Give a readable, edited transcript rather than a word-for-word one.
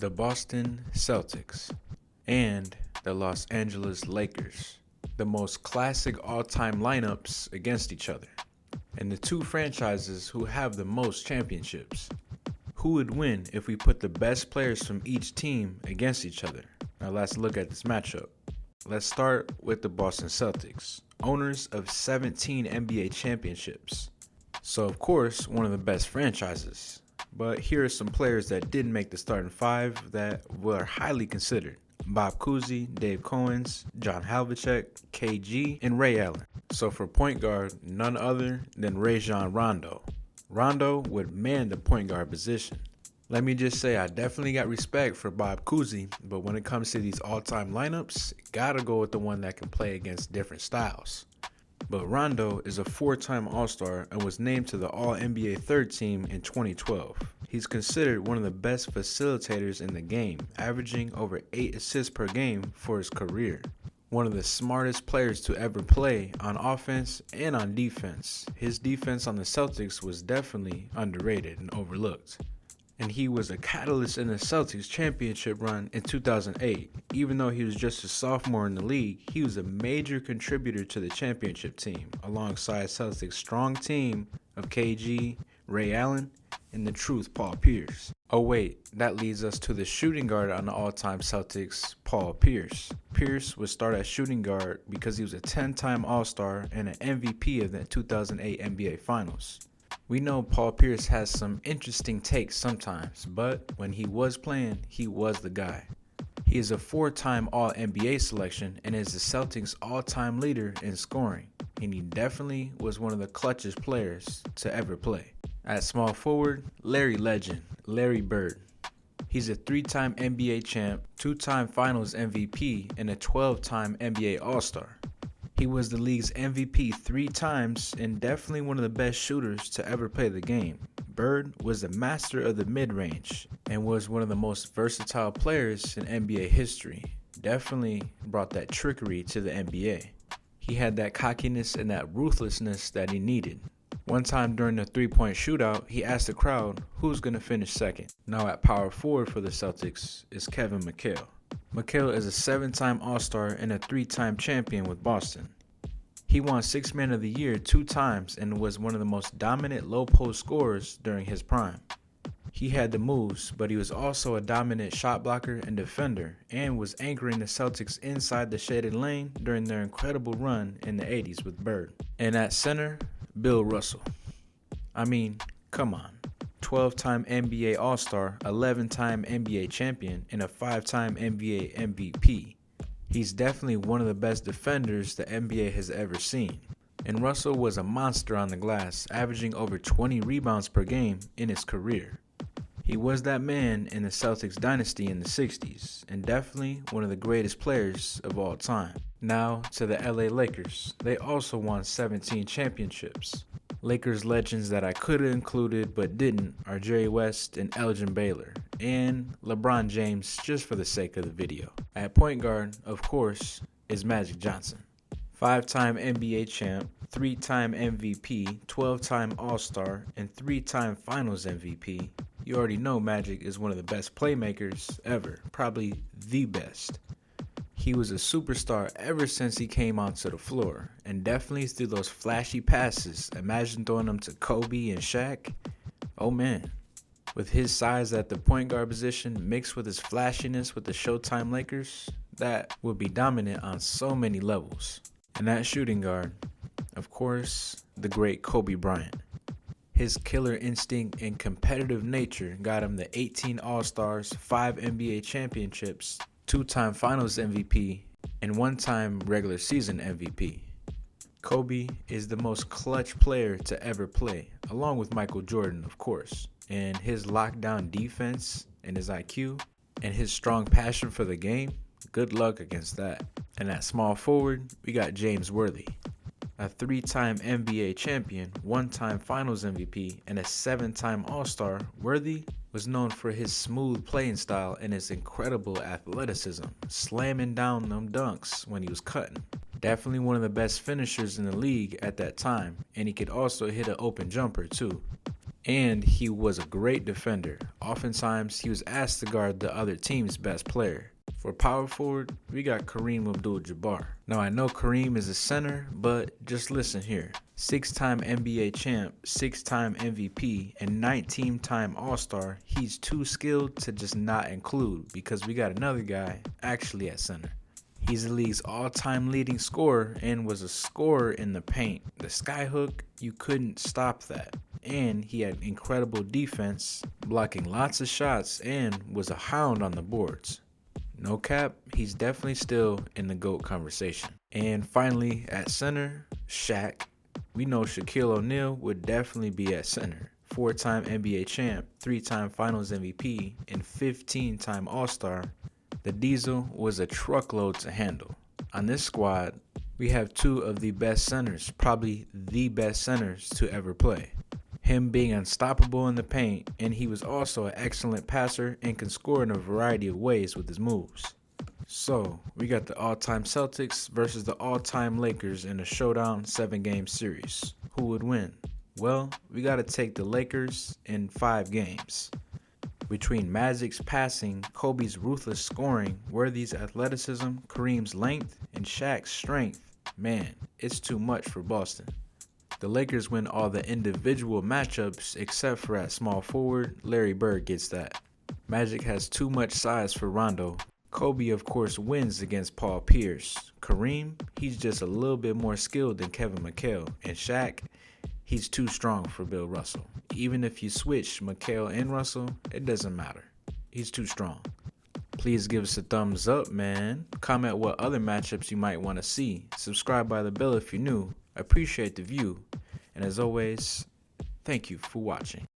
the Boston Celtics, and the Los Angeles Lakers, the most classic all-time lineups against each other, and the two franchises who have the most championships. Who would win if we put the best players from each team against each other? Now let's look at this matchup. Let's start with the Boston Celtics, owners of 17 NBA championships. So of course, one of the best franchises. But here are some players that didn't make the starting five that were highly considered. Bob Cousy, Dave Cowens, John Havlicek, KG, and Ray Allen. So for point guard, none other than Rajon Rondo. Rondo would man the point guard position. Let me just say I definitely got respect for Bob Cousy, but when it comes to these all-time lineups, gotta go with the one that can play against different styles. But Rondo is a four-time All-Star and was named to the All-NBA third team in 2012. He's considered one of the best facilitators in the game, averaging over 8 assists per game for his career. One of the smartest players to ever play on offense and on defense. His defense on the Celtics was definitely underrated and overlooked. And he was a catalyst in the Celtics championship run in 2008. Even though he was just a sophomore in the league, he was a major contributor to the championship team, alongside Celtics' strong team of KG, Ray Allen, and the truth, Paul Pierce. Oh wait, that leads us to the shooting guard on the all-time Celtics, Paul Pierce. Pierce would start at shooting guard because he was a 10-time All-Star and an MVP of the 2008 NBA Finals. We know Paul Pierce has some interesting takes sometimes, but when he was playing, he was the guy. He is a 4-time All-NBA selection and is the Celtics' all-time leader in scoring, and he definitely was one of the clutchest players to ever play. At small forward, Larry Legend, Larry Bird. He's a 3-time NBA champ, 2-time Finals MVP, and a 12-time NBA All-Star. He was the league's MVP 3 times and definitely one of the best shooters to ever play the game. Bird was the master of the mid-range and was one of the most versatile players in NBA history. Definitely brought that trickery to the NBA. He had that cockiness and that ruthlessness that he needed. One time during the three-point shootout, he asked the crowd who's going to finish second. Now at power forward for the Celtics is Kevin Mchale. Mchale is a 7-time All-Star and a 3-time champion with Boston. He won 6th Man of the Year 2 times and was one of the most dominant low-post scorers during his prime. He had the moves, but he was also a dominant shot blocker and defender, and was anchoring the Celtics inside the shaded lane during their incredible run in the 80s with Bird. And at center, Bill Russell. I mean, come on. 12-time NBA All-Star, 11-time NBA champion, and a 5-time NBA MVP. He's definitely one of the best defenders the NBA has ever seen. And Russell was a monster on the glass, averaging over 20 rebounds per game in his career. He was that man in the Celtics dynasty in the 60s, and definitely one of the greatest players of all time. Now to the LA Lakers. They also won 17 championships. Lakers legends that I could have included but didn't are Jerry West and Elgin Baylor, and LeBron James just for the sake of the video. At point guard, of course, is Magic Johnson. 5-time NBA champ, 3-time MVP, 12-time All-Star, and 3-time Finals MVP. You already know Magic is one of the best playmakers ever, probably the best. He was a superstar ever since he came onto the floor, and definitely threw those flashy passes. Imagine throwing them to Kobe and Shaq. Oh man. With his size at the point guard position mixed with his flashiness with the Showtime Lakers, that would be dominant on so many levels. And that shooting guard, of course, the great Kobe Bryant. His killer instinct and competitive nature got him the 18 All-Stars, 5 NBA championships, 2-time Finals MVP, and 1-time regular season MVP. Kobe is the most clutch player to ever play, along with Michael Jordan, of course. And his lockdown defense and his IQ and his strong passion for the game, good luck against that. And at small forward, we got James Worthy. A 3-time NBA champion, 1-time Finals MVP, and a 7-time All-Star, Worthy was known for his smooth playing style and his incredible athleticism, slamming down them dunks when he was cutting. Definitely one of the best finishers in the league at that time, and he could also hit an open jumper too. And he was a great defender. Oftentimes, he was asked to guard the other team's best player. For power forward, we got Kareem Abdul-Jabbar. Now, I know Kareem is a center, but just listen here. 6-time NBA champ, 6-time MVP, and 19-time All-Star. He's too skilled to just not include because we got another guy actually at center. He's the league's all-time leading scorer and was a scorer in the paint. The skyhook, you couldn't stop that. And he had incredible defense, blocking lots of shots, and was a hound on the boards. No cap, he's definitely still in the GOAT conversation. And finally, at center, Shaq. We know Shaquille O'Neal would definitely be at center. 4-time NBA champ, 3-time Finals MVP, and 15-time All-Star. The Diesel was a truckload to handle. On this squad, we have two of the best centers, probably the best centers to ever play. Him being unstoppable in the paint, and he was also an excellent passer and can score in a variety of ways with his moves. So, we got the all-time Celtics versus the all-time Lakers in a showdown 7-game series. Who would win? Well, we got to take the Lakers in 5 games. Between Magic's passing, Kobe's ruthless scoring, Worthy's athleticism, Kareem's length, and Shaq's strength, man, it's too much for Boston. The Lakers win all the individual matchups except for at small forward, Larry Bird gets that. Magic has too much size for Rondo. Kobe, of course, wins against Paul Pierce. Kareem, he's just a little bit more skilled than Kevin Mchale. And Shaq, he's too strong for Bill Russell. Even if you switch Mchale and Russell, it doesn't matter. He's too strong. Please give us a thumbs up, man. Comment what other matchups you might want to see. Subscribe by the bell if you're new. I appreciate the view. And as always, thank you for watching.